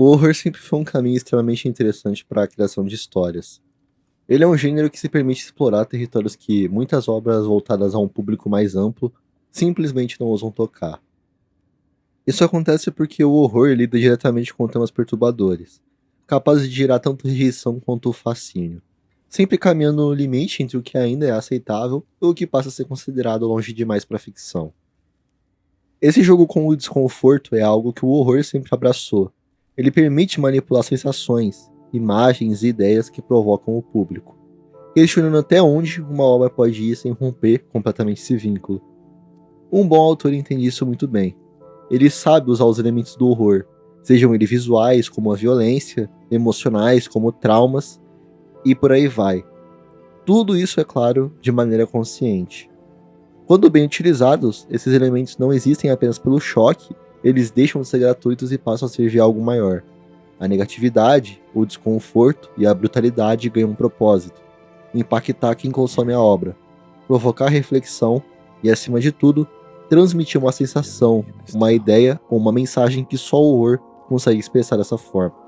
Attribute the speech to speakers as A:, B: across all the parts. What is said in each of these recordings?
A: O horror sempre foi um caminho extremamente interessante para a criação de histórias. Ele é um gênero que se permite explorar territórios que muitas obras voltadas a um público mais amplo simplesmente não ousam tocar. Isso acontece porque o horror lida diretamente com temas perturbadores, capazes de gerar tanto rejeição quanto o fascínio, sempre caminhando no limite entre o que ainda é aceitável e o que passa a ser considerado longe demais para a ficção. Esse jogo com o desconforto é algo que o horror sempre abraçou. Ele permite manipular sensações, imagens e ideias que provocam o público, questionando até onde uma obra pode ir sem romper completamente esse vínculo. Um bom autor entende isso muito bem. Ele sabe usar os elementos do horror, sejam eles visuais como a violência, emocionais como traumas, e por aí vai. Tudo isso, é claro, de maneira consciente. Quando bem utilizados, esses elementos não existem apenas pelo choque, eles deixam de ser gratuitos e passam a servir a algo maior. A negatividade, o desconforto e a brutalidade ganham um propósito: impactar quem consome a obra, provocar reflexão e, acima de tudo, transmitir uma sensação, uma ideia ou uma mensagem que só o horror consegue expressar dessa forma.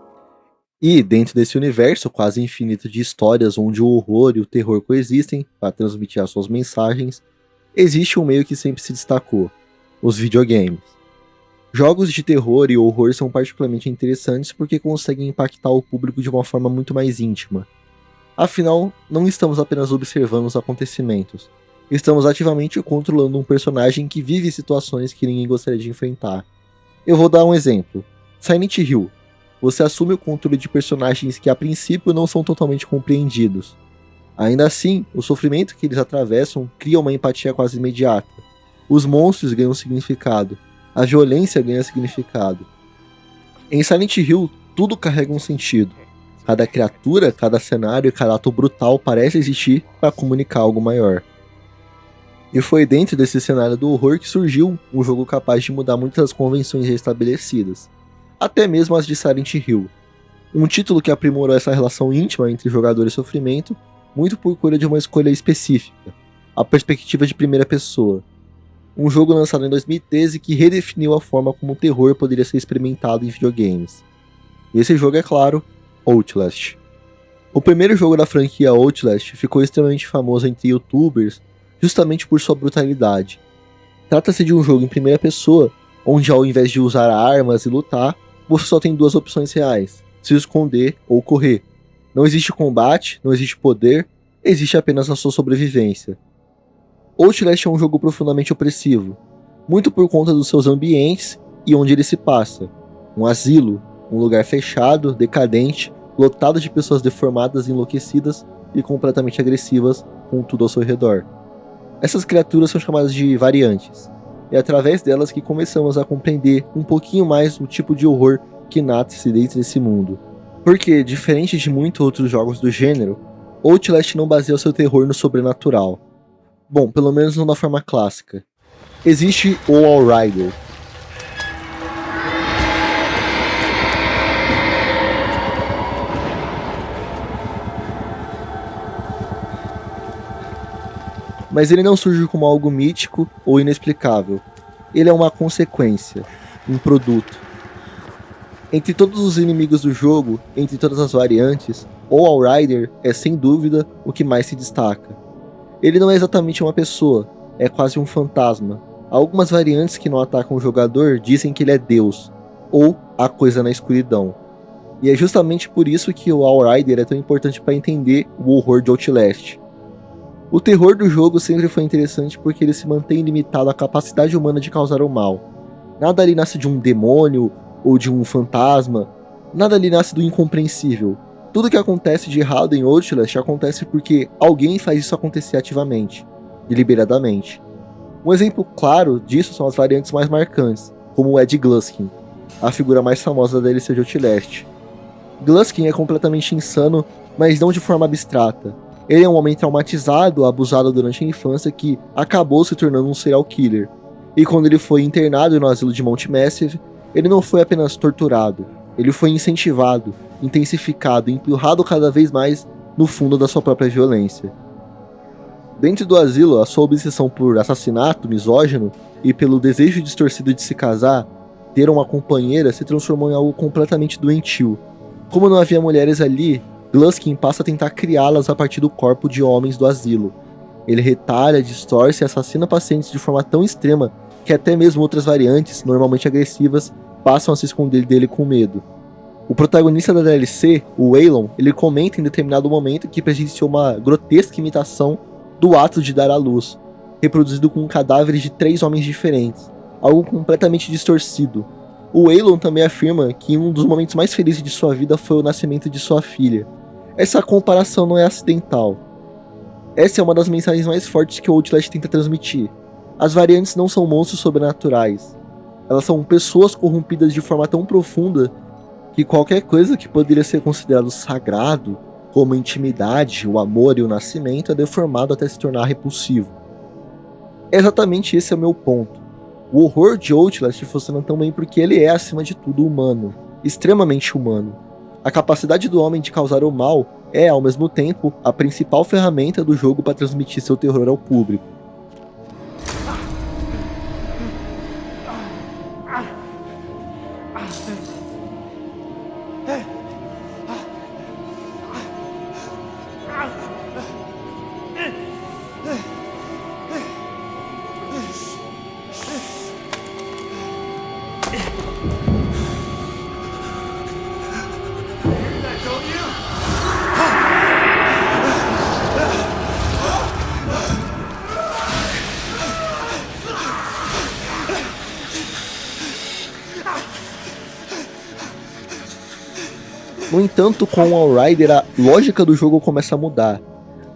A: E, dentro desse universo quase infinito de histórias onde o horror e o terror coexistem para transmitir as suas mensagens, existe um meio que sempre se destacou: os videogames. Jogos de terror e horror são particularmente interessantes porque conseguem impactar o público de uma forma muito mais íntima. Afinal, não estamos apenas observando os acontecimentos, estamos ativamente controlando um personagem que vive situações que ninguém gostaria de enfrentar. Eu vou dar um exemplo: Silent Hill. Você assume o controle de personagens que a princípio não são totalmente compreendidos. Ainda assim, o sofrimento que eles atravessam cria uma empatia quase imediata. Os monstros ganham significado, a violência ganha significado. Em Silent Hill, tudo carrega um sentido. Cada criatura, cada cenário e cada ato brutal parece existir para comunicar algo maior. E foi dentro desse cenário do horror que surgiu um jogo capaz de mudar muitas convenções já estabelecidas, até mesmo as de Silent Hill. Um título que aprimorou essa relação íntima entre jogador e sofrimento, muito por causa de uma escolha específica: a perspectiva de primeira pessoa. Um jogo lançado em 2013 que redefiniu a forma como o terror poderia ser experimentado em videogames. Esse jogo é, claro, Outlast. O primeiro jogo da franquia Outlast ficou extremamente famoso entre youtubers justamente por sua brutalidade. Trata-se de um jogo em primeira pessoa, onde ao invés de usar armas e lutar, você só tem duas opções reais: se esconder ou correr. Não existe combate, não existe poder, existe apenas a sua sobrevivência. Outlast é um jogo profundamente opressivo, muito por conta dos seus ambientes e onde ele se passa. Um asilo, um lugar fechado, decadente, lotado de pessoas deformadas, enlouquecidas e completamente agressivas com tudo ao seu redor. Essas criaturas são chamadas de variantes. É através delas que começamos a compreender um pouquinho mais o tipo de horror que nasce dentro desse mundo. Porque, diferente de muitos outros jogos do gênero, Outlast não baseia o seu terror no sobrenatural. Bom, pelo menos não da forma clássica. Existe o Outrider. Mas ele não surge como algo mítico ou inexplicável. Ele é uma consequência, um produto. Entre todos os inimigos do jogo, entre todas as variantes, o Outrider é sem dúvida o que mais se destaca. Ele não é exatamente uma pessoa, é quase um fantasma. Algumas variantes que não atacam o jogador dizem que ele é Deus, ou a coisa na escuridão. E é justamente por isso que o Outrider é tão importante para entender o horror de Outlast. O terror do jogo sempre foi interessante porque ele se mantém limitado à capacidade humana de causar o mal. Nada ali nasce de um demônio ou de um fantasma, nada ali nasce do incompreensível. Tudo que acontece de errado em Outlast acontece porque alguém faz isso acontecer ativamente, deliberadamente. Um exemplo claro disso são as variantes mais marcantes, como o Ed Gluskin, a figura mais famosa da DLC de Outlast. Gluskin é completamente insano, mas não de forma abstrata. Ele é um homem traumatizado, abusado durante a infância que acabou se tornando um serial killer. E quando ele foi internado no asilo de Mount Massive, ele não foi apenas torturado, ele foi incentivado, intensificado e empurrado cada vez mais no fundo da sua própria violência. Dentro do asilo, a sua obsessão por assassinato misógino e pelo desejo distorcido de se casar ter uma companheira se transformou em algo completamente doentio. Como não havia mulheres ali, Gluskin passa a tentar criá-las a partir do corpo de homens do asilo. Ele retalha, distorce e assassina pacientes de forma tão extrema que até mesmo outras variantes, normalmente agressivas, passam a se esconder dele com medo. O protagonista da DLC, o Waylon, ele comenta em determinado momento que presenciou uma grotesca imitação do ato de dar à luz, reproduzido com cadáveres de 3 homens diferentes, algo completamente distorcido. O Waylon também afirma que um dos momentos mais felizes de sua vida foi o nascimento de sua filha. Essa comparação não é acidental. Essa é uma das mensagens mais fortes que o Outlast tenta transmitir. As variantes não são monstros sobrenaturais. Elas são pessoas corrompidas de forma tão profunda que qualquer coisa que poderia ser considerado sagrado, como a intimidade, o amor e o nascimento, é deformado até se tornar repulsivo. Exatamente esse é o meu ponto. O horror de Outlast funciona tão bem porque ele é, acima de tudo, humano. Extremamente humano. A capacidade do homem de causar o mal é, ao mesmo tempo, a principal ferramenta do jogo para transmitir seu terror ao público. No entanto, com o Outrider, a lógica do jogo começa a mudar.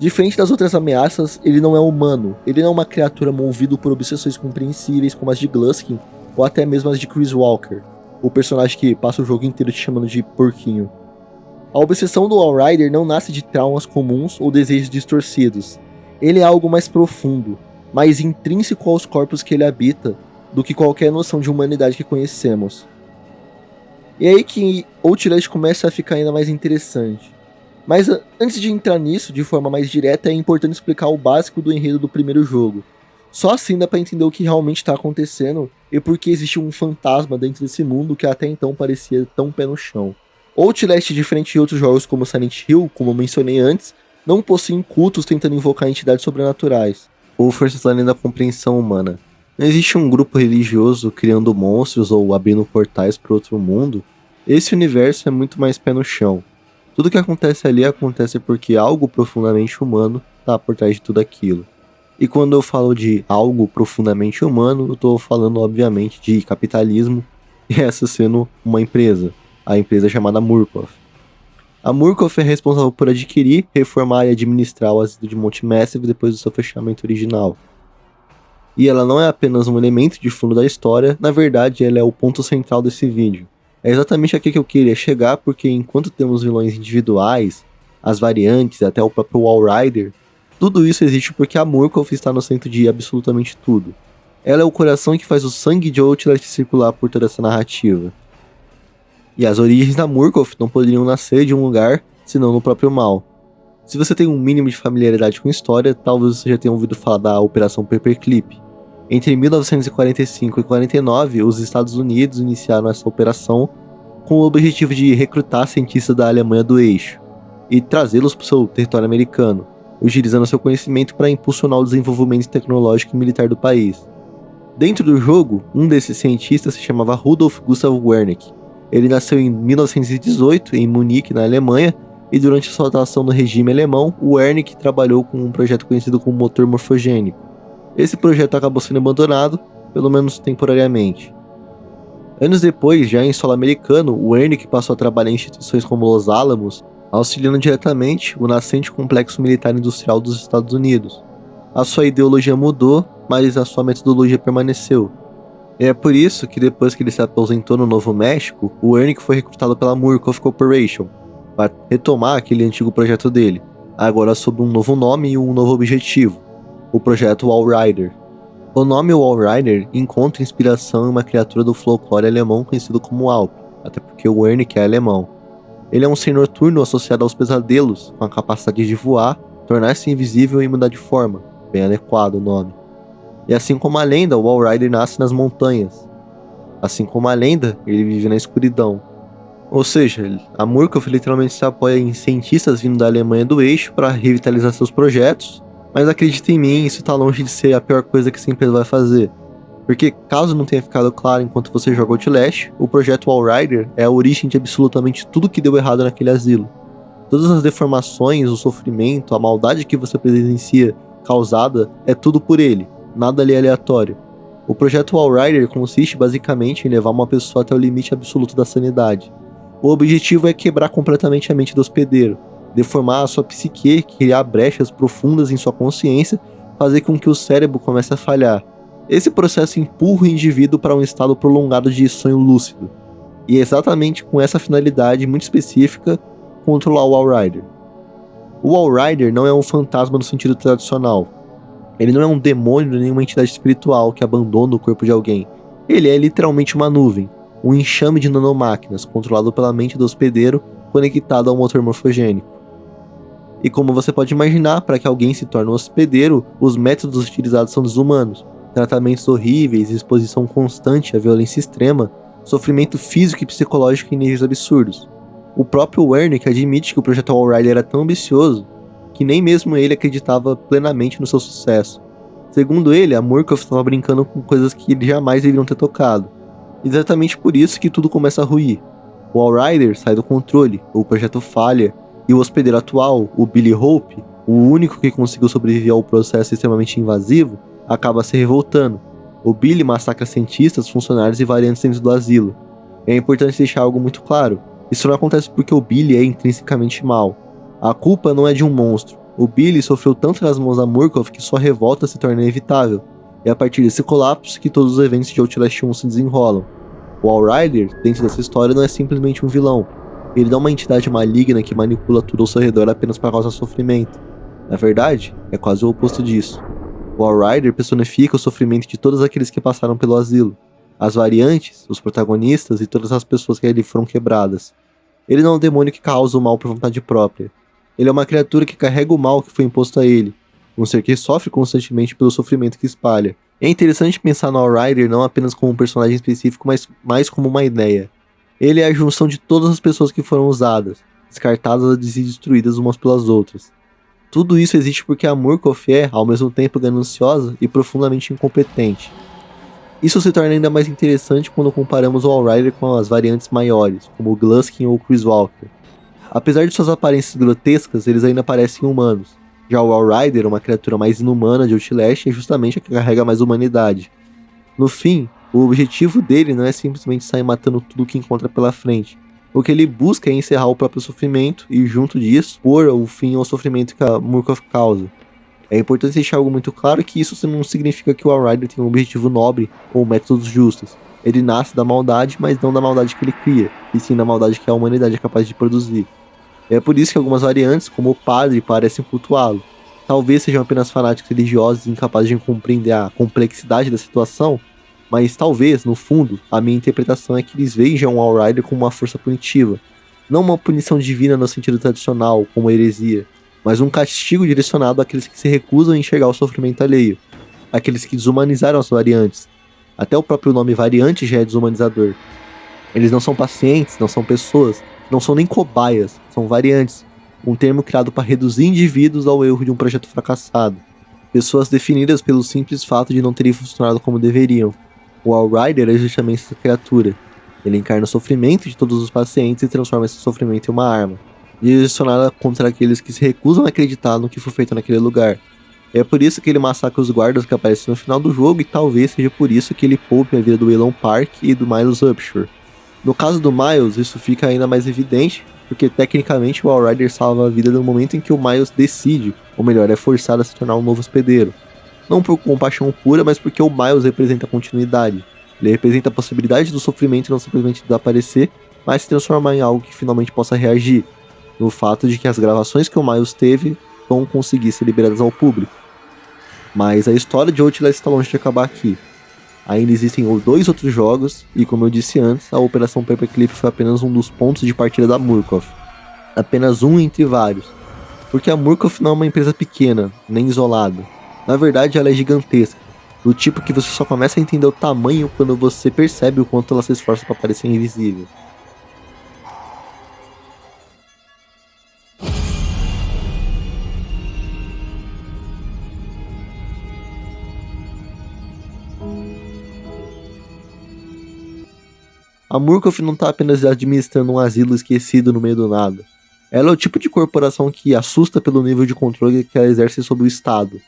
A: Diferente das outras ameaças, ele não é humano, ele não é uma criatura movido por obsessões compreensíveis como as de Gluskin, ou até mesmo as de Chris Walker, o personagem que passa o jogo inteiro te chamando de porquinho. A obsessão do Outrider não nasce de traumas comuns ou desejos distorcidos. Ele é algo mais profundo, mais intrínseco aos corpos que ele habita, do que qualquer noção de humanidade que conhecemos. E é aí que Outlast começa a ficar ainda mais interessante. Mas antes de entrar nisso de forma mais direta, é importante explicar o básico do enredo do primeiro jogo. Só assim dá pra entender o que realmente está acontecendo e por que existe um fantasma dentro desse mundo que até então parecia tão pé no chão. Outlast, diferente de outros jogos como Silent Hill, como eu mencionei antes, não possui cultos tentando invocar entidades sobrenaturais, ou forças além da compreensão humana. Não existe um grupo religioso criando monstros ou abrindo portais para outro mundo. Esse universo é muito mais pé no chão. Tudo que acontece ali acontece porque algo profundamente humano está por trás de tudo aquilo. E quando eu falo de algo profundamente humano, eu estou falando obviamente de capitalismo, e essa sendo uma empresa, a empresa chamada Murkoff. A Murkoff é responsável por adquirir, reformar e administrar o asilo de Mount Massive depois do seu fechamento original. E ela não é apenas um elemento de fundo da história, na verdade ela é o ponto central desse vídeo. É exatamente aqui que eu queria chegar, porque enquanto temos vilões individuais, as variantes, até o próprio Outrider, tudo isso existe porque a Murkoff está no centro de absolutamente tudo. Ela é o coração que faz o sangue de Outlast circular por toda essa narrativa. E as origens da Murkoff não poderiam nascer de um lugar, senão no próprio mal. Se você tem um mínimo de familiaridade com história, talvez você já tenha ouvido falar da Operação Paperclip. Entre 1945 e 49, os Estados Unidos iniciaram essa operação com o objetivo de recrutar cientistas da Alemanha do Eixo e trazê-los para o seu território americano, utilizando seu conhecimento para impulsionar o desenvolvimento tecnológico e militar do país. Dentro do jogo, um desses cientistas se chamava Rudolf Gustav Wernicke. Ele nasceu em 1918 em Munique, na Alemanha, e durante a sua atuação no regime alemão, o Wernicke trabalhou com um projeto conhecido como motor morfogênico. Esse projeto acabou sendo abandonado, pelo menos temporariamente. Anos depois, já em solo americano, o Wernicke passou a trabalhar em instituições como Los Alamos, auxiliando diretamente o nascente complexo militar industrial dos Estados Unidos. A sua ideologia mudou, mas a sua metodologia permaneceu. E é por isso que depois que ele se aposentou no Novo México, o Wernicke foi recrutado pela Murkoff Corporation, para retomar aquele antigo projeto dele, agora sob um novo nome e um novo objetivo. O projeto Outrider. O nome Outrider encontra inspiração em uma criatura do folclore alemão conhecido como Alp, até porque o Wernicke é alemão. Ele é um ser noturno associado aos pesadelos, com a capacidade de voar, tornar-se invisível e mudar de forma, bem adequado o nome. E assim como a lenda, o Outrider nasce nas montanhas. Assim como a lenda, ele vive na escuridão. Ou seja, a Murkoff literalmente se apoia em cientistas vindo da Alemanha do Eixo para revitalizar seus projetos, mas acredita em mim, isso tá longe de ser a pior coisa que essa empresa vai fazer. Porque, caso não tenha ficado claro enquanto você joga Outlast, o projeto Walrider é a origem de absolutamente tudo que deu errado naquele asilo. Todas as deformações, o sofrimento, a maldade que você presencia causada é tudo por ele, nada ali é aleatório. O projeto Walrider consiste basicamente em levar uma pessoa até o limite absoluto da sanidade. O objetivo é quebrar completamente a mente do hospedeiro, deformar a sua psique, criar brechas profundas em sua consciência, fazer com que o cérebro comece a falhar. Esse processo empurra o indivíduo para um estado prolongado de sonho lúcido. E é exatamente com essa finalidade muito específica controlar o Walrider. O Walrider não é um fantasma no sentido tradicional. Ele não é um demônio nem uma entidade espiritual que abandona o corpo de alguém. Ele é literalmente uma nuvem, um enxame de nanomáquinas controlado pela mente do hospedeiro conectado ao motor morfogênico. E como você pode imaginar, para que alguém se torne um hospedeiro, os métodos utilizados são desumanos. Tratamentos horríveis, exposição constante à violência extrema, sofrimento físico e psicológico em níveis absurdos. O próprio Wernick admite que o projeto Walrider era tão ambicioso que nem mesmo ele acreditava plenamente no seu sucesso. Segundo ele, a Murkoff estava brincando com coisas que eles jamais deveriam ter tocado. Exatamente por isso que tudo começa a ruir. O Walrider sai do controle, o projeto falha, e o hospedeiro atual, o Billy Hope, o único que conseguiu sobreviver ao processo extremamente invasivo, acaba se revoltando. O Billy massacra cientistas, funcionários e variantes dentro do asilo. É importante deixar algo muito claro. Isso não acontece porque o Billy é intrinsecamente mau. A culpa não é de um monstro. O Billy sofreu tanto nas mãos da Murkoff que sua revolta se torna inevitável. É a partir desse colapso que todos os eventos de Outlast 1 se desenrolam. O Walrider, dentro dessa história, não é simplesmente um vilão. Ele não é uma entidade maligna que manipula tudo ao seu redor apenas para causar sofrimento. Na verdade, é quase o oposto disso. O Walrider personifica o sofrimento de todos aqueles que passaram pelo asilo. As variantes, os protagonistas e todas as pessoas que ali foram quebradas. Ele não é um demônio que causa o mal por vontade própria. Ele é uma criatura que carrega o mal que foi imposto a ele. Um ser que sofre constantemente pelo sofrimento que espalha. É interessante pensar no Walrider não apenas como um personagem específico, mas mais como uma ideia. Ele é a junção de todas as pessoas que foram usadas, descartadas e destruídas umas pelas outras. Tudo isso existe porque a Murkoff é, ao mesmo tempo, gananciosa e profundamente incompetente. Isso se torna ainda mais interessante quando comparamos o Walrider com as variantes maiores, como o Gluskin ou o Chris Walker. Apesar de suas aparências grotescas, eles ainda parecem humanos. Já o Walrider, uma criatura mais inumana de Outlast, é justamente a que carrega mais humanidade. No fim, o objetivo dele não é simplesmente sair matando tudo que encontra pela frente. O que ele busca é encerrar o próprio sofrimento e, junto disso, pôr o fim ao sofrimento que a Murkoff causa. É importante deixar algo muito claro que isso não significa que o Walrider tem um objetivo nobre ou métodos justos. Ele nasce da maldade, mas não da maldade que ele cria, e sim da maldade que a humanidade é capaz de produzir. É por isso que algumas variantes, como o padre, parecem cultuá-lo. Talvez sejam apenas fanáticos religiosos incapazes de compreender a complexidade da situação, mas talvez, no fundo, a minha interpretação é que eles vejam o Walrider como uma força punitiva. Não uma punição divina no sentido tradicional, como a heresia, mas um castigo direcionado àqueles que se recusam a enxergar o sofrimento alheio, àqueles que desumanizaram as variantes. Até o próprio nome variante já é desumanizador. Eles não são pacientes, não são pessoas, não são nem cobaias, são variantes, um termo criado para reduzir indivíduos ao erro de um projeto fracassado. Pessoas definidas pelo simples fato de não terem funcionado como deveriam. O Walrider é justamente essa criatura. Ele encarna o sofrimento de todos os pacientes e transforma esse sofrimento em uma arma, direcionada contra aqueles que se recusam a acreditar no que foi feito naquele lugar. É por isso que ele massacra os guardas que aparecem no final do jogo, e talvez seja por isso que ele poupe a vida do Elon Park e do Miles Upshur. No caso do Miles, isso fica ainda mais evidente, porque tecnicamente o Walrider salva a vida no momento em que o Miles decide, ou melhor, é forçado a se tornar um novo hospedeiro. Não por compaixão pura, mas porque o Miles representa a continuidade. Ele representa a possibilidade do sofrimento não simplesmente desaparecer, mas se transformar em algo que finalmente possa reagir, no fato de que as gravações que o Miles teve vão conseguir ser liberadas ao público. Mas a história de Outlast está longe de acabar aqui. Ainda existem 2 outros jogos, e como eu disse antes, a Operação Paperclip foi apenas um dos pontos de partida da Murkoff. Apenas um entre vários. Porque a Murkoff não é uma empresa pequena, nem isolada. Na verdade, ela é gigantesca. Do tipo que você só começa a entender o tamanho quando você percebe o quanto ela se esforça para parecer invisível. A Murkoff não tá apenas administrando um asilo esquecido no meio do nada. Ela é o tipo de corporação que assusta pelo nível de controle que ela exerce sobre o Estado.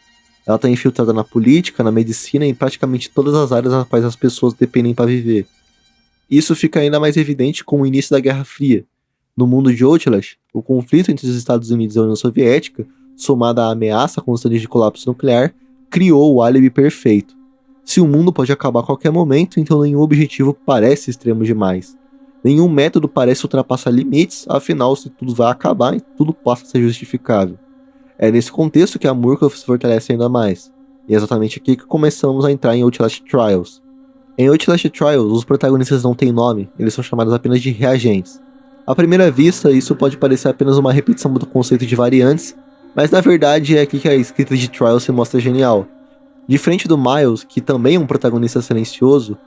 A: Ela está infiltrada na política, na medicina e em praticamente todas as áreas nas quais as pessoas dependem para viver. Isso fica ainda mais evidente com o início da Guerra Fria. No mundo de Outlast, o conflito entre os Estados Unidos e a União Soviética, somado à ameaça constante de colapso nuclear, criou o álibi perfeito. Se o mundo pode acabar a qualquer momento, então nenhum objetivo parece extremo demais. Nenhum método parece ultrapassar limites, afinal, se tudo vai acabar, tudo passa a ser justificável. É nesse contexto que a Murkoff se fortalece ainda mais. E é exatamente aqui que começamos a entrar em Outlast Trials. Em Outlast Trials, os protagonistas não têm nome, eles são chamados apenas de reagentes. À primeira vista, isso pode parecer apenas uma repetição do conceito de variantes, mas na verdade é aqui que a escrita de Trials se mostra genial. Diferente do Miles, que também é um protagonista silencioso,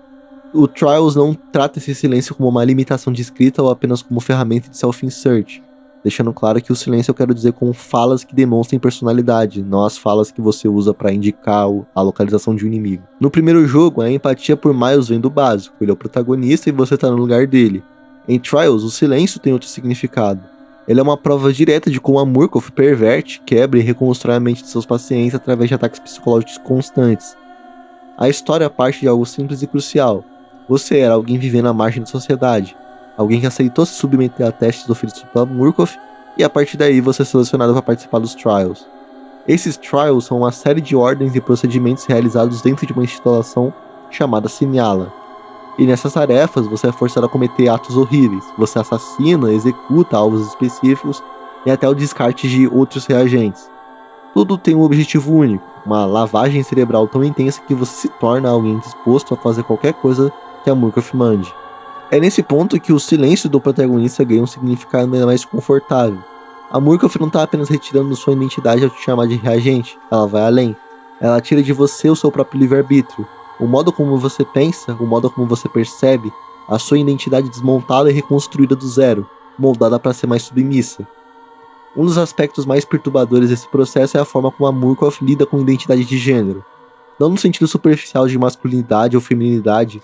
A: o Trials não trata esse silêncio como uma limitação de escrita ou apenas como ferramenta de self-insert, deixando claro que o silêncio eu quero dizer com falas que demonstrem personalidade, não as falas que você usa para indicar a localização de um inimigo. No primeiro jogo, a empatia por Miles vem do básico, ele é o protagonista e você tá no lugar dele. Em Trials, o silêncio tem outro significado. Ele é uma prova direta de como a Murkoff perverte, quebra e reconstrói a mente de seus pacientes através de ataques psicológicos constantes. A história parte de algo simples e crucial. Você era alguém vivendo à margem da sociedade, alguém que aceitou se submeter a testes oferecidos pela Murkoff, e a partir daí você é selecionado para participar dos Trials. Esses Trials são uma série de ordens e procedimentos realizados dentro de uma instalação chamada Simiala. E nessas tarefas você é forçado a cometer atos horríveis, você assassina, executa alvos específicos e até o descarte de outros reagentes. Tudo tem um objetivo único, uma lavagem cerebral tão intensa que você se torna alguém disposto a fazer qualquer coisa que a Murkoff mande. É nesse ponto que o silêncio do protagonista ganha um significado ainda mais confortável. A Murkoff não está apenas retirando sua identidade ao te chamar de reagente, ela vai além. Ela tira de você o seu próprio livre-arbítrio, o modo como você pensa, o modo como você percebe, a sua identidade desmontada e reconstruída do zero, moldada para ser mais submissa. Um dos aspectos mais perturbadores desse processo é a forma como a Murkoff lida com identidade de gênero. Não no sentido superficial de masculinidade ou feminilidade,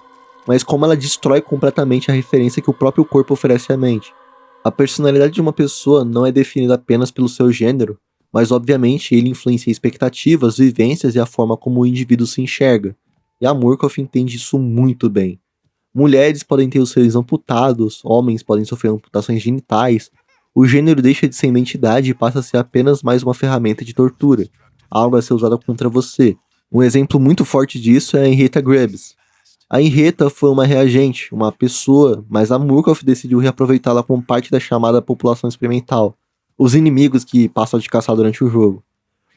A: mas como ela destrói completamente a referência que o próprio corpo oferece à mente. A personalidade de uma pessoa não é definida apenas pelo seu gênero, mas obviamente ele influencia expectativas, vivências e a forma como o indivíduo se enxerga. E a Murkoff entende isso muito bem. Mulheres podem ter os seios amputados, homens podem sofrer amputações genitais. O gênero deixa de ser identidade e passa a ser apenas mais uma ferramenta de tortura, algo a ser usado contra você. Um exemplo muito forte disso é a Henrietta Gribbs. A Henrietta foi uma reagente, uma pessoa, mas a Murkoff decidiu reaproveitá-la como parte da chamada população experimental, os inimigos que passam a te caçar durante o jogo.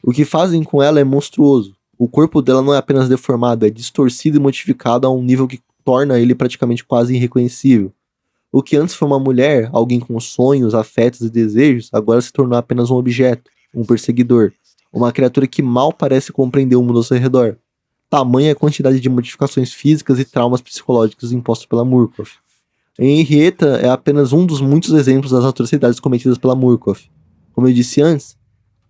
A: O que fazem com ela é monstruoso. O corpo dela não é apenas deformado, é distorcido e modificado a um nível que torna ele praticamente quase irreconhecível. O que antes foi uma mulher, alguém com sonhos, afetos e desejos, agora se tornou apenas um objeto, um perseguidor, uma criatura que mal parece compreender o mundo ao seu redor. Tamanha a quantidade de modificações físicas e traumas psicológicos impostos pela Murkoff. Henrietta é apenas um dos muitos exemplos das atrocidades cometidas pela Murkoff. Como eu disse antes,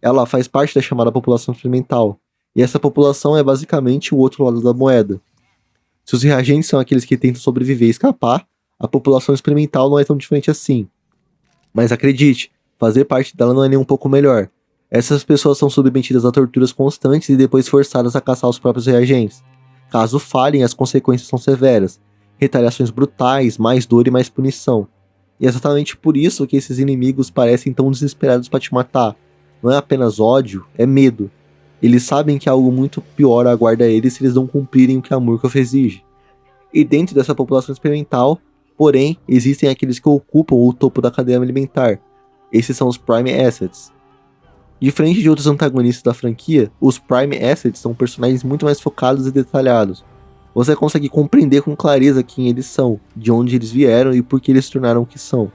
A: ela faz parte da chamada população experimental, e essa população é basicamente o outro lado da moeda. Se os reagentes são aqueles que tentam sobreviver e escapar, a população experimental não é tão diferente assim. Mas acredite, fazer parte dela não é nem um pouco melhor. Essas pessoas são submetidas a torturas constantes e depois forçadas a caçar os próprios reagentes. Caso falhem, as consequências são severas. Retaliações brutais, mais dor e mais punição. E é exatamente por isso que esses inimigos parecem tão desesperados para te matar. Não é apenas ódio, é medo. Eles sabem que algo muito pior aguarda eles se eles não cumprirem o que a Murkoff exige. E dentro dessa população experimental, porém, existem aqueles que ocupam o topo da cadeia alimentar. Esses são os Prime Assets. Diferente de outros antagonistas da franquia, os Prime Assets são personagens muito mais focados e detalhados. Você consegue compreender com clareza quem eles são, de onde eles vieram e por que eles se tornaram o que são.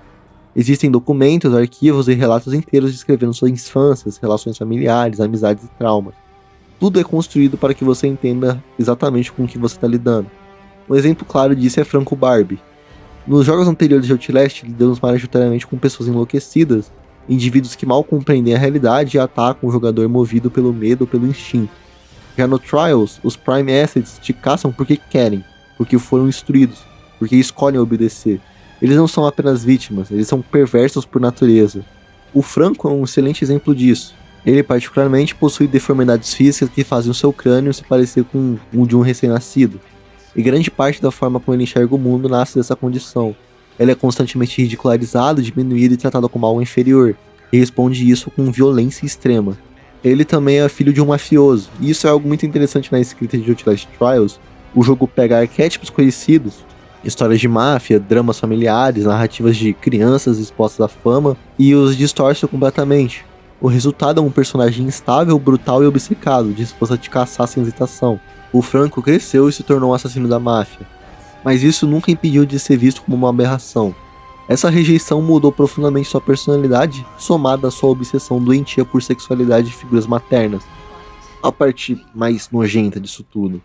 A: Existem documentos, arquivos e relatos inteiros descrevendo suas infâncias, relações familiares, amizades e traumas. tudo é construído para que você entenda exatamente com o que você está lidando. Um exemplo claro disso é Franco Barbie. Nos jogos anteriores de Outlast, lidamos majoritariamente com pessoas enlouquecidas, indivíduos que mal compreendem a realidade e atacam o jogador movido pelo medo ou pelo instinto. Já no Trials, os Prime Assets te caçam porque querem, porque foram instruídos, porque escolhem obedecer. Eles não são apenas vítimas, eles são perversos por natureza. O Franco é um excelente exemplo disso. Ele particularmente possui deformidades físicas que fazem o seu crânio se parecer com o de um recém-nascido. E grande parte da forma como ele enxerga o mundo nasce dessa condição. Ele é constantemente ridicularizado, diminuído e tratado como algo inferior, e responde isso com violência extrema. Ele também é filho de um mafioso, e isso é algo muito interessante na escrita de Outlast Trials. O jogo pega arquétipos conhecidos, histórias de máfia, dramas familiares, narrativas de crianças expostas à fama, e os distorce completamente. O resultado é um personagem instável, brutal e obcecado, disposto a te caçar sem hesitação. O Franco cresceu e se tornou um assassino da máfia, mas isso nunca impediu de ser visto como uma aberração. Essa rejeição mudou profundamente sua personalidade, somada à sua obsessão doentia por sexualidade e figuras maternas. A parte mais nojenta disso tudo.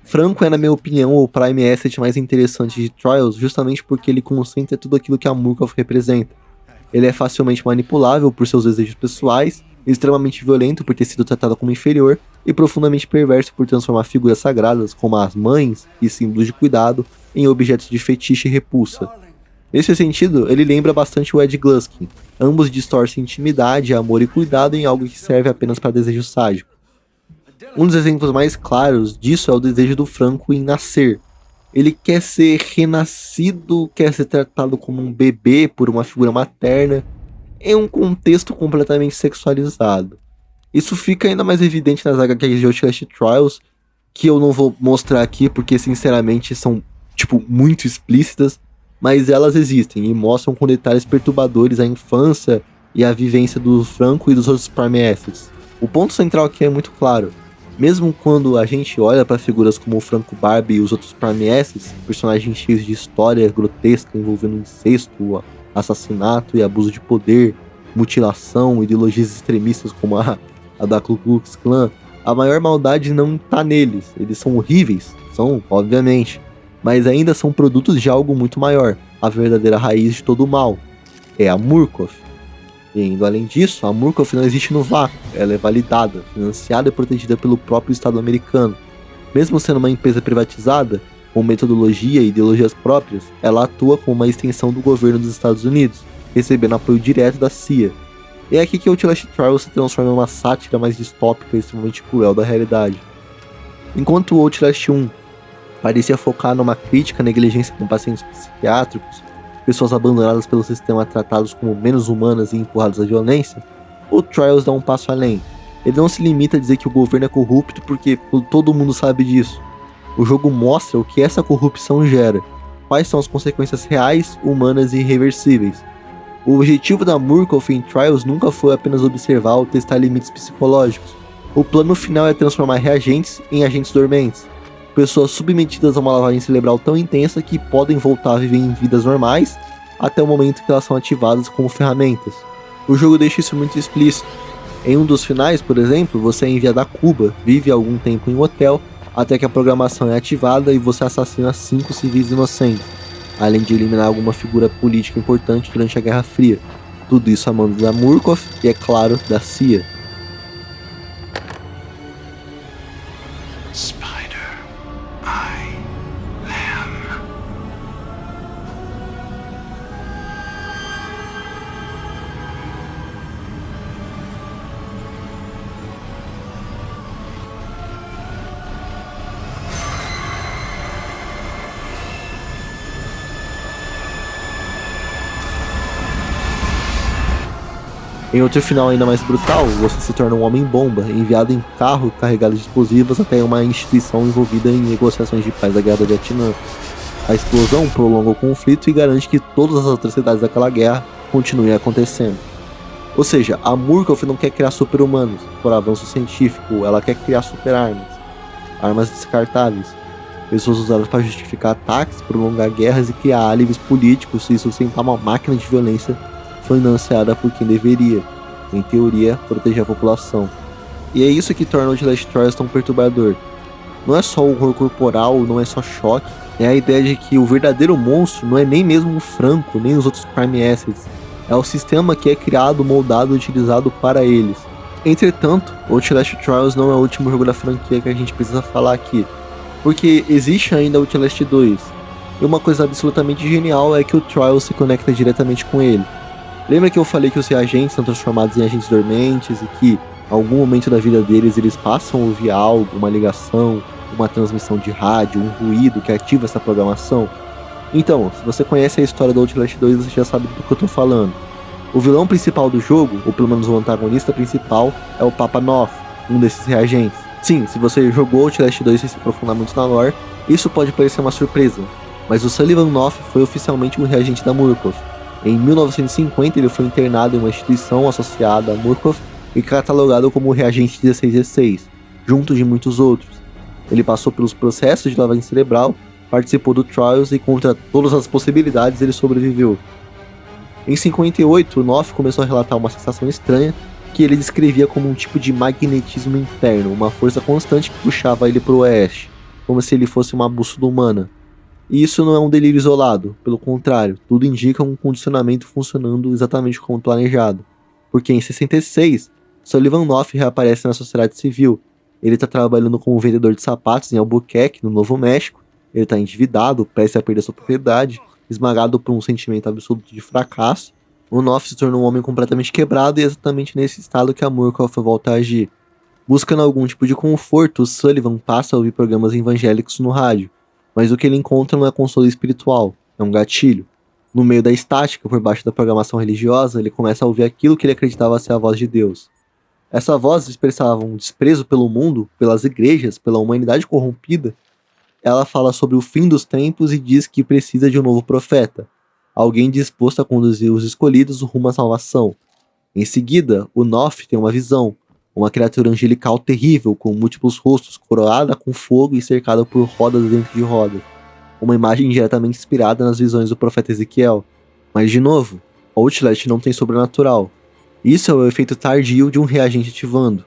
A: Franco é, na minha opinião, o Prime Asset mais interessante de Trials, justamente porque ele concentra tudo aquilo que a Murkoff representa. Ele é facilmente manipulável por seus desejos pessoais, extremamente violento por ter sido tratado como inferior, e profundamente perverso por transformar figuras sagradas, como as mães e símbolos de cuidado, em objetos de fetiche e repulsa. Nesse sentido, ele lembra bastante o Ed Gluskin. Ambos distorcem intimidade, amor e cuidado em algo que serve apenas para desejo sádico. Um dos exemplos mais claros disso é o desejo do Franco em nascer. Ele quer ser renascido, quer ser tratado como um bebê por uma figura materna, em um contexto completamente sexualizado. Isso fica ainda mais evidente nas HQs de Outlast Trials, que eu não vou mostrar aqui porque sinceramente são, muito explícitas, mas elas existem e mostram com detalhes perturbadores a infância e a vivência do Franco e dos outros Prime Assets. O ponto central aqui é muito claro. Mesmo quando a gente olha para figuras como o Franco Barbie e os outros Prime Assets, personagens cheios de história grotesca envolvendo incesto, assassinato e abuso de poder, mutilação, ideologias extremistas como a da Ku Klux Klan, a maior maldade não está neles. Eles são horríveis, são, obviamente, mas ainda são produtos de algo muito maior. A verdadeira raiz de todo o mal é a Murkoff. E indo além disso, a Murkoff não existe no vácuo, ela é validada, financiada e protegida pelo próprio Estado americano. Mesmo sendo uma empresa privatizada, com metodologia e ideologias próprias, ela atua como uma extensão do governo dos Estados Unidos, recebendo apoio direto da CIA. E é aqui que Outlast Trials se transforma em uma sátira mais distópica e extremamente cruel da realidade. Enquanto o Outlast 1 parecia focar numa crítica à negligência com pacientes psiquiátricos, pessoas abandonadas pelo sistema tratadas como menos humanas e empurradas à violência, o Trials dá um passo além. Ele não se limita a dizer que o governo é corrupto porque todo mundo sabe disso. O jogo mostra o que essa corrupção gera, quais são as consequências reais, humanas e irreversíveis. O objetivo da Murkoff em Trials nunca foi apenas observar ou testar limites psicológicos. O plano final é transformar reagentes em agentes dormentes. Pessoas submetidas a uma lavagem cerebral tão intensa que podem voltar a viver em vidas normais até o momento que elas são ativadas como ferramentas. O jogo deixa isso muito explícito. Em um dos finais, por exemplo, você é enviado a Cuba, vive algum tempo em um hotel, até que a programação é ativada e você assassina 5 civis inocentes, além de eliminar alguma figura política importante durante a Guerra Fria. Tudo isso a mando da Murkoff e, é claro, da CIA. Em outro final ainda mais brutal, você se torna um homem-bomba, enviado em carro carregado de explosivos até uma instituição envolvida em negociações de paz da Guerra do Vietnã. A explosão prolonga o conflito e garante que todas as atrocidades daquela guerra continuem acontecendo. Ou seja, a Murkoff não quer criar super-humanos por avanço científico, ela quer criar super-armas. Armas descartáveis. Pessoas usadas para justificar ataques, prolongar guerras e criar álibis políticos e sustentar uma máquina de violência financiada por quem deveria, em teoria, proteger a população. E é isso que torna o Outlast Trials tão perturbador. Não é só o horror corporal, não é só choque, é a ideia de que o verdadeiro monstro não é nem mesmo o Franco, nem os outros Prime Assets. É o sistema que é criado, moldado e utilizado para eles. Entretanto, Outlast Trials não é o último jogo da franquia que a gente precisa falar aqui, porque existe ainda Outlast 2. E uma coisa absolutamente genial é que o Trials se conecta diretamente com ele. Lembra que eu falei que os reagentes são transformados em agentes dormentes e que, em algum momento da vida deles, eles passam a ouvir algo, uma ligação, uma transmissão de rádio, um ruído que ativa essa programação? Então, se você conhece a história do Outlast 2, você já sabe do que eu tô falando. O vilão principal do jogo, ou pelo menos o antagonista principal, é o Papa Knoth, um desses reagentes. Sim, se você jogou Outlast 2 sem se aprofundar muito na lore, isso pode parecer uma surpresa, mas o Sullivan Knoth foi oficialmente um reagente da Murkoff. Em 1950 ele foi internado em uma instituição associada a Murkoff e catalogado como reagente 1616, junto de muitos outros. Ele passou pelos processos de lavagem cerebral, participou do Trials e contra todas as possibilidades ele sobreviveu. Em 58, o Knoth começou a relatar uma sensação estranha que ele descrevia como um tipo de magnetismo interno, uma força constante que puxava ele para o oeste, como se ele fosse uma bússola humana. E isso não é um delírio isolado, pelo contrário, tudo indica um condicionamento funcionando exatamente como planejado. Porque em 66, Sullivan Knoth reaparece na sociedade civil. Ele está trabalhando como vendedor de sapatos em Albuquerque, no Novo México. Ele está endividado, prestes a perder sua propriedade, esmagado por um sentimento absoluto de fracasso. O Knoth se tornou um homem completamente quebrado e é exatamente nesse estado que a Murkoff volta a agir. Buscando algum tipo de conforto, o Sullivan passa a ouvir programas evangélicos no rádio. Mas o que ele encontra não é consolo espiritual, é um gatilho. No meio da estática, por baixo da programação religiosa, ele começa a ouvir aquilo que ele acreditava ser a voz de Deus. Essa voz expressava um desprezo pelo mundo, pelas igrejas, pela humanidade corrompida. Ela fala sobre o fim dos tempos e diz que precisa de um novo profeta, alguém disposto a conduzir os escolhidos rumo à salvação. Em seguida, o Knoth tem uma visão, uma criatura angelical terrível, com múltiplos rostos, coroada com fogo e cercada por rodas dentro de rodas. Uma imagem diretamente inspirada nas visões do profeta Ezequiel. Mas de novo, Outlast não tem sobrenatural. Isso é o efeito tardio de um reagente ativando.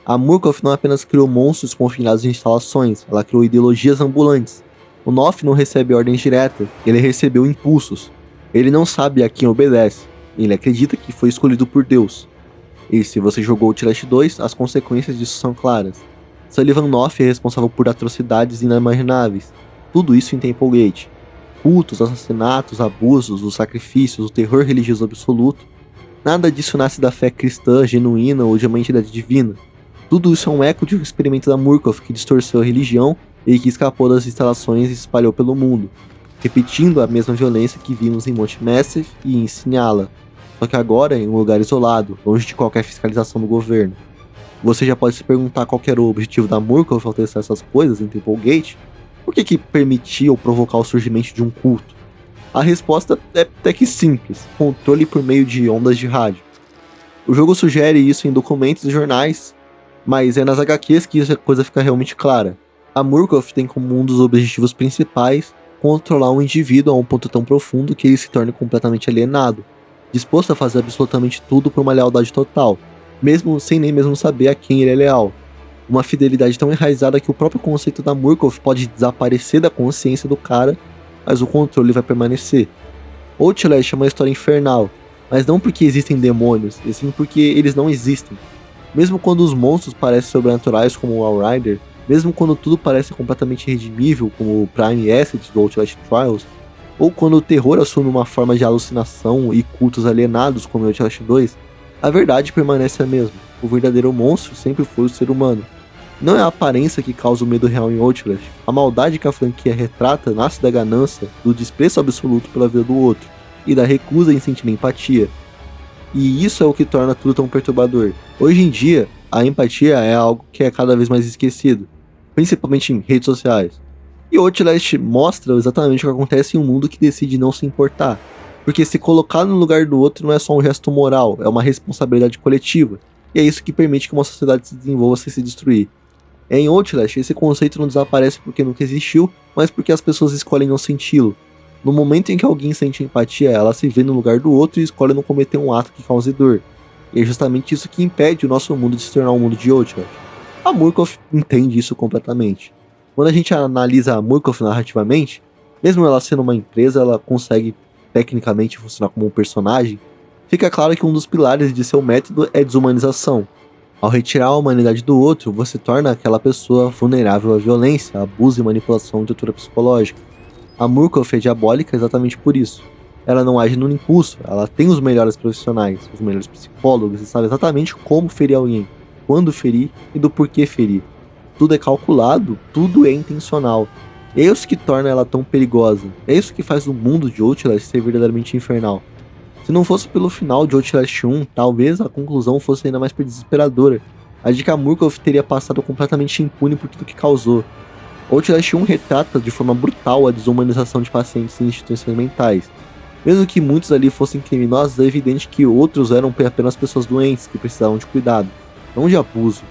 A: A Murkoff não apenas criou monstros confinados em instalações, ela criou ideologias ambulantes. O Knoth não recebe ordens diretas, ele recebeu impulsos. Ele não sabe a quem obedece, ele acredita que foi escolhido por Deus. E se você jogou Outlast 2, as consequências disso são claras. Sullivan Knoth é responsável por atrocidades inimagináveis. Tudo isso em Templegate. Cultos, assassinatos, abusos, os sacrifícios, o terror religioso absoluto. Nada disso nasce da fé cristã, genuína ou de uma entidade divina. Tudo isso é um eco de um experimento da Murkoff que distorceu a religião e que escapou das instalações e se espalhou pelo mundo, repetindo a mesma violência que vimos em Monte Massive e em Sinhala. Só que agora em um lugar isolado, longe de qualquer fiscalização do governo. Você já pode se perguntar qual era o objetivo da Murkoff ao testar essas coisas em Templegate? Por que permitia ou provocar o surgimento de um culto? A resposta é até que simples, controle por meio de ondas de rádio. O jogo sugere isso em documentos e jornais, mas é nas HQs que essa coisa fica realmente clara. A Murkoff tem como um dos objetivos principais controlar um indivíduo a um ponto tão profundo que ele se torne completamente alienado, disposto a fazer absolutamente tudo por uma lealdade total, mesmo sem nem mesmo saber a quem ele é leal. Uma fidelidade tão enraizada que o próprio conceito da Murkoff pode desaparecer da consciência do cara, mas o controle vai permanecer. Outlast é uma história infernal, mas não porque existem demônios, e sim porque eles não existem. Mesmo quando os monstros parecem sobrenaturais como o Outrider, mesmo quando tudo parece completamente redimível como o Prime Asset do Outlast Trials, ou quando o terror assume uma forma de alucinação e cultos alienados como o Outlast 2, a verdade permanece a mesma. O verdadeiro monstro sempre foi o ser humano. Não é a aparência que causa o medo real em Outlast. A maldade que a franquia retrata nasce da ganância, do desprezo absoluto pela vida do outro, e da recusa em sentir empatia. E isso é o que torna tudo tão perturbador. Hoje em dia, a empatia é algo que é cada vez mais esquecido, principalmente em redes sociais. E Outlast mostra exatamente o que acontece em um mundo que decide não se importar. Porque se colocar no lugar do outro não é só um gesto moral, é uma responsabilidade coletiva. E é isso que permite que uma sociedade se desenvolva sem se destruir. Em Outlast, esse conceito não desaparece porque nunca existiu, mas porque as pessoas escolhem não senti-lo. No momento em que alguém sente empatia, ela se vê no lugar do outro e escolhe não cometer um ato que cause dor. E é justamente isso que impede o nosso mundo de se tornar um mundo de Outlast. A Murkoff entende isso completamente. Quando a gente analisa a Murkoff narrativamente, mesmo ela sendo uma empresa, ela consegue tecnicamente funcionar como um personagem. Fica claro que um dos pilares de seu método é desumanização. Ao retirar a humanidade do outro, você torna aquela pessoa vulnerável à violência, abuso e manipulação de tortura psicológica. A Murkoff é diabólica exatamente por isso. Ela não age no impulso, ela tem os melhores profissionais, os melhores psicólogos e sabe exatamente como ferir alguém, quando ferir e do porquê ferir. Tudo é calculado, tudo é intencional. É isso que torna ela tão perigosa. É isso que faz o mundo de Outlast ser verdadeiramente infernal. Se não fosse pelo final de Outlast 1, talvez a conclusão fosse ainda mais desesperadora. A de que a Murkoff teria passado completamente impune por tudo que causou. Outlast 1 retrata de forma brutal a desumanização de pacientes em instituições mentais. Mesmo que muitos ali fossem criminosos, é evidente que outros eram apenas pessoas doentes que precisavam de cuidado, não de abuso.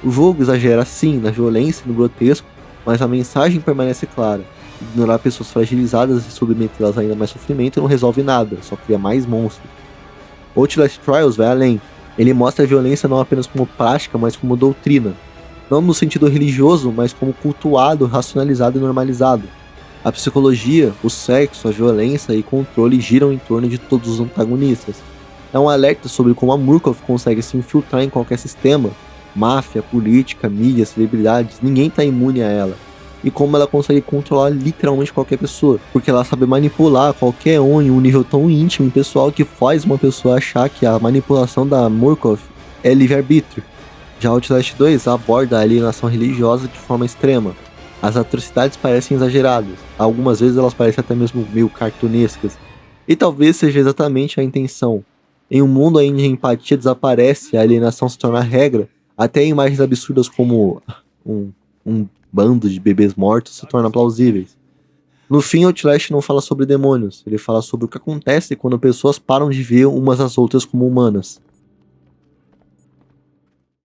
A: O jogo exagera sim na violência e no grotesco, mas a mensagem permanece clara. Ignorar pessoas fragilizadas e submetê-las a ainda mais sofrimento não resolve nada, só cria mais monstros. Outlast Trials vai além. Ele mostra a violência não apenas como prática, mas como doutrina. Não no sentido religioso, mas como cultuado, racionalizado e normalizado. A psicologia, o sexo, a violência e controle giram em torno de todos os antagonistas. É um alerta sobre como a Murkoff consegue se infiltrar em qualquer sistema. Máfia, política, mídia, celebridades, ninguém está imune a ela. E como ela consegue controlar literalmente qualquer pessoa, porque ela sabe manipular qualquer um em um nível tão íntimo e pessoal que faz uma pessoa achar que a manipulação da Murkoff é livre-arbítrio. Já Outlast 2 aborda a alienação religiosa de forma extrema. As atrocidades parecem exageradas, algumas vezes elas parecem até mesmo meio cartunescas, e talvez seja exatamente a intenção. Em um mundo onde a empatia desaparece e a alienação se torna regra, até imagens absurdas como um bando de bebês mortos se tornam plausíveis. No fim, Outlast não fala sobre demônios, ele fala sobre o que acontece quando pessoas param de ver umas às outras como humanas.